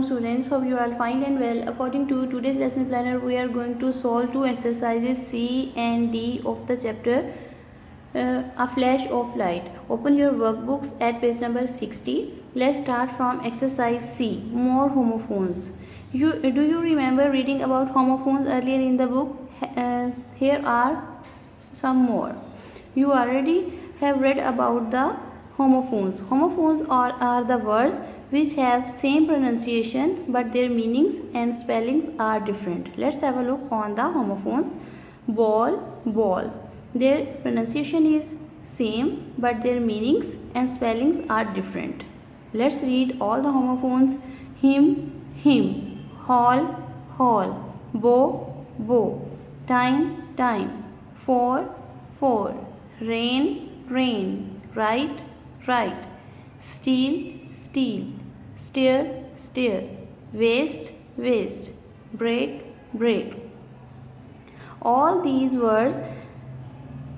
afternoon students, hope you are fine and well. According to today's lesson planner, we are going to solve two exercises C and D of the chapter A Flash of Light. Open your workbooks at page number 60. Let's start from exercise C, more homophones. Do you remember reading about homophones earlier in the book? Here are some more. You already have read about the homophones. Homophones are the words which have same pronunciation but their meanings and spellings are different. Let's have a look on the homophones. Ball, ball. Their pronunciation is same but their meanings and spellings are different. Let's read all the homophones. Him, him. Hall, hall. Bow, bow. Time, time. For, for. Rain, rain. Right, right. Steel, steel. Stair, stair. Waist, waist. Break, break. All these words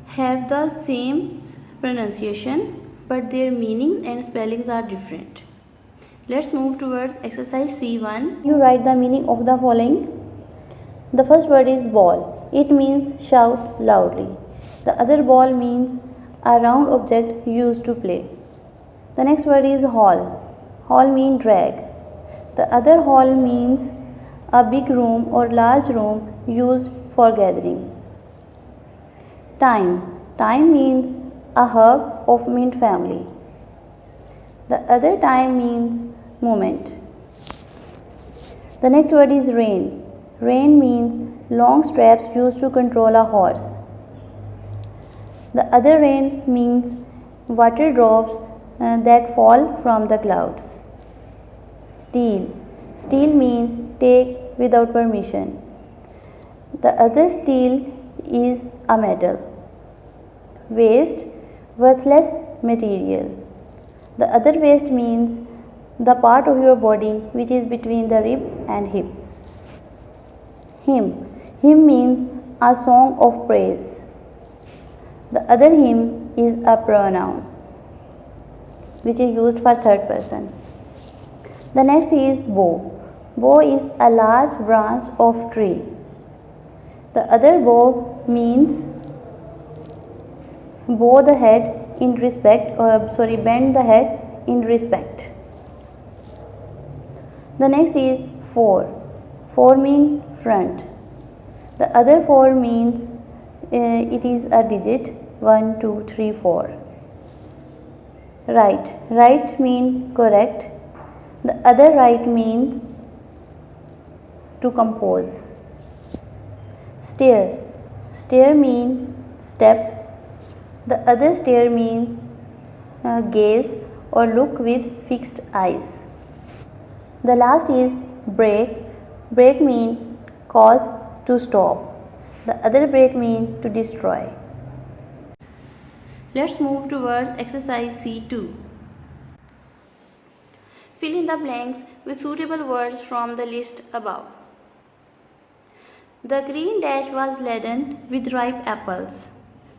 have the same pronunciation but their meanings and spellings are different. Let's move towards exercise C1. You write the meaning of the following. The first word is ball. It means shout loudly. The other ball means a round object used to play. The next word is hall. Hall means drag. The other hall means a big room or large room used for gathering. Time. Time means a hug of mint family. The other time means moment. The next word is rain. Rain means long straps used to control a horse. The other rain means water drops that fall from the clouds. Steal. Steal means take without permission. The other steal is a metal. Waste, worthless material. The other waist means the part of your body which is between the rib and hip. Hymn. Hymn means a song of praise. The other hymn is a pronoun which is used for third person. The next is bow. Bow is a large branch of tree. The other bow means bow the head in respect, bend the head in respect. The next is four. Four means front. The other four means it is a digit 1, 2, 3, 4. Right. Right means correct. The other right means to compose. Stare. Stare means step. The other stare means gaze or look with fixed eyes. The last is break. Break means cause to stop. The other break means to destroy. Let's move towards exercise C2. Fill in the blanks with suitable words from the list above. The green dash was laden with ripe apples.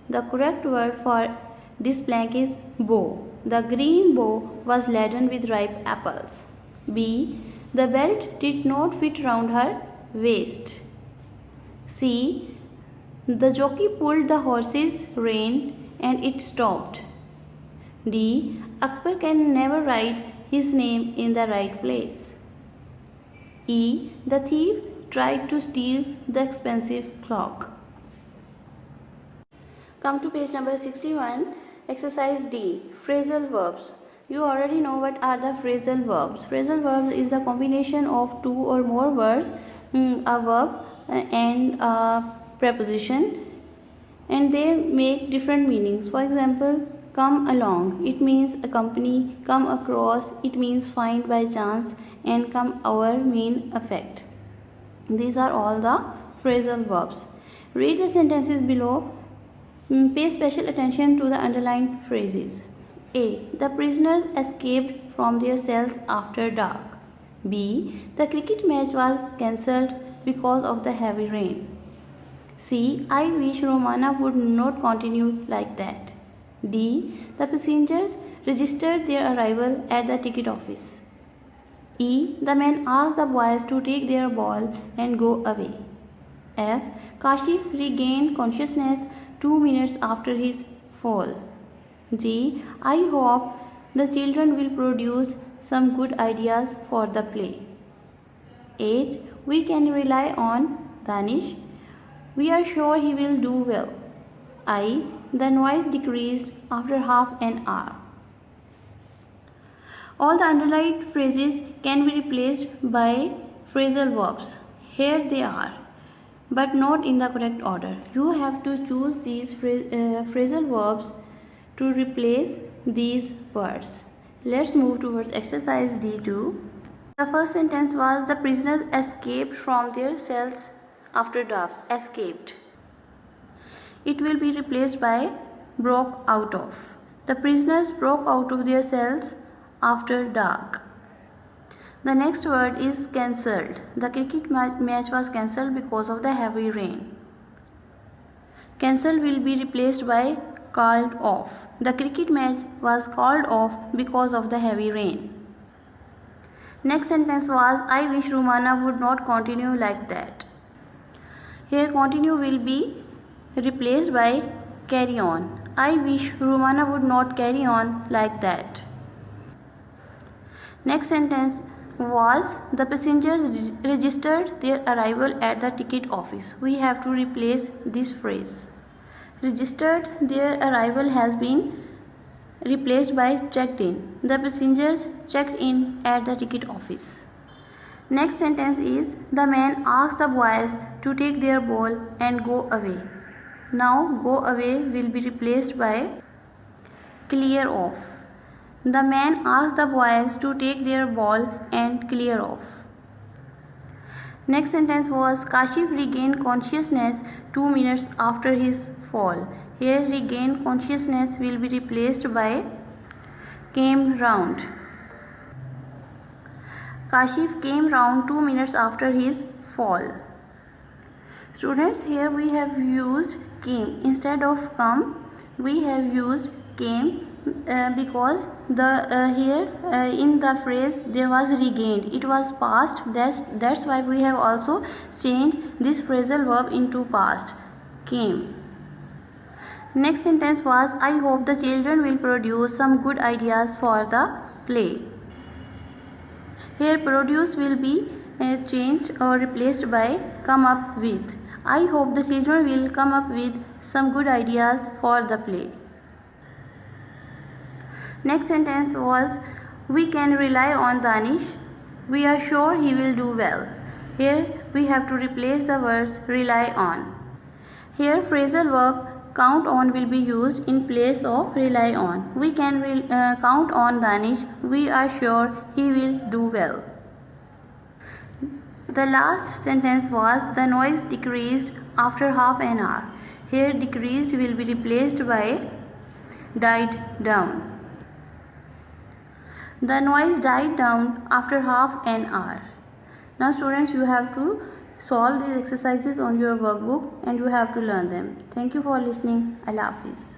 The correct word for this blank is bow. The green bow was laden with ripe apples. B. The belt did not fit round her waist. C. The jockey pulled the horse's rein and it stopped. D. Akbar can never write his name in the right place. E. The thief tried to steal the expensive clock. Come to page number 61, exercise D, phrasal verbs. You already know what are the phrasal verbs. Phrasal verbs is the combination of two or more words, a verb and a preposition, and they make different meanings. For example, come along, it means accompany, come across, it means find by chance, and come over mean affect. These are all the phrasal verbs. Read the sentences below. Pay special attention to the underlined phrases. A. The prisoners escaped from their cells after dark. B. The cricket match was cancelled because of the heavy rain. C. I wish Romana would not continue like that. D. The passengers registered their arrival at the ticket office. E. The man asked the boys to take their ball and go away. F. Kashif regained consciousness 2 minutes after his fall. G. I hope the children will produce some good ideas for the play. H. We can rely on Danish. We are sure he will do well. I. The noise decreased after half an hour. All the underlined phrases can be replaced by phrasal verbs. Here they are, but not in the correct order. You have to choose these phrasal verbs to replace these words. Let's move towards exercise D2. The first sentence was the prisoners escaped from their cells after dark. Escaped. It will be replaced by broke out of. The prisoners broke out of their cells after dark. The next word is cancelled. The cricket match was cancelled because of the heavy rain. Cancelled will be replaced by called off. The cricket match was called off because of the heavy rain. Next sentence was I wish Rumana would not continue like that. Here continue will be replaced by carry on. I wish Rumana would not carry on like that. Next sentence was the passengers registered their arrival at the ticket office. We have to replace this phrase. Registered their arrival has been replaced by checked in. The passengers checked in at the ticket office. Next sentence is the man asked the boys to take their ball and go away. Now go away will be replaced by clear off. The man asked the boys to take their ball and clear off. Next sentence was Kashif regained consciousness 2 minutes after his fall. Here regained consciousness will be replaced by came round. Kashif came round 2 minutes after his fall. Students, here we have used came instead of come. We have used came because here in the phrase there was regained. It was past. That's why we have also changed this phrasal verb into past. Came. Next sentence was I hope the children will produce some good ideas for the play. Here produce will be changed or replaced by come up with. I hope the children will come up with some good ideas for the play. Next sentence was we can rely on Danish. We are sure he will do well. Here we have to replace the words rely on. Here phrasal verb count on will be used in place of rely on. We can count on Danish. We are sure he will do well. The last sentence was the noise decreased after half an hour. Here decreased will be replaced by died down. The noise died down after half an hour. Now students, you have to solve these exercises on your workbook and you have to learn them. Thank you for listening. Allah Hafiz.